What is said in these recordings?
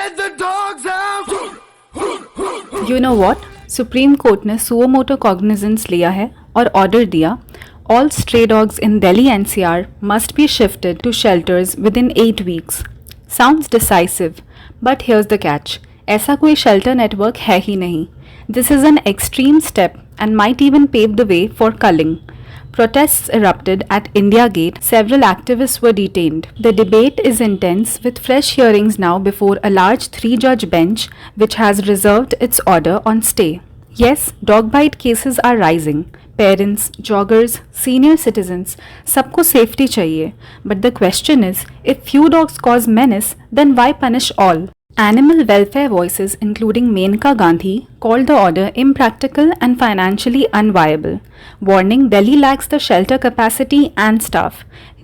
Let the dogs out! You know what? Supreme court ने suo motu cognizance लिया है और ऑर्डर दिया all stray dogs in Delhi NCR must be shifted to shelters within 8 weeks. Sounds decisive, but here's the catch. ऐसा कोई shelter network है ही नहीं. This is an extreme step and might even pave the way for culling. Protests erupted at India Gate. Several activists were detained. The debate is intense, with fresh hearings now before a large 3-judge bench which has reserved its order on stay. Yes, dog bite cases are rising. Parents, joggers, senior citizens, सबको safety चाहिए. But the question is, if few dogs cause menace, then why punish all? Animal welfare voices including Menka Gandhi called the order impractical and financially unviable, warning Delhi lacks the shelter capacity and staff.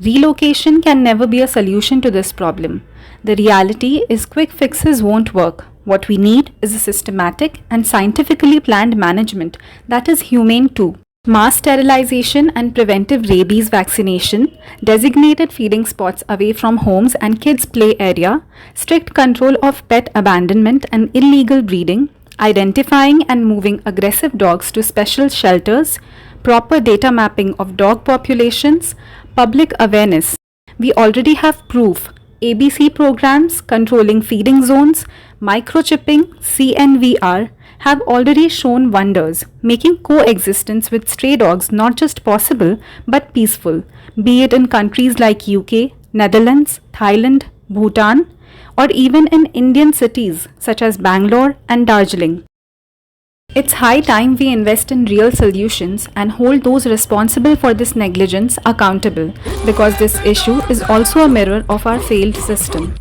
Relocation can never be a solution to this problem. The reality is quick fixes won't work. What we need is a systematic and scientifically planned management that is humane too. Mass sterilization and preventive rabies vaccination, designated feeding spots away from homes and kids' play area, strict control of pet abandonment and illegal breeding, identifying and moving aggressive dogs to special shelters, proper data mapping of dog populations, public awareness. We already have proof. ABC programs, controlling feeding zones, microchipping, CNVR, have already shown wonders, making coexistence with stray dogs not just possible but peaceful, be it in countries like UK, Netherlands, Thailand, Bhutan, or even in Indian cities such as Bangalore and Darjeeling. It's high time we invest in real solutions and hold those responsible for this negligence accountable, because this issue is also a mirror of our failed system.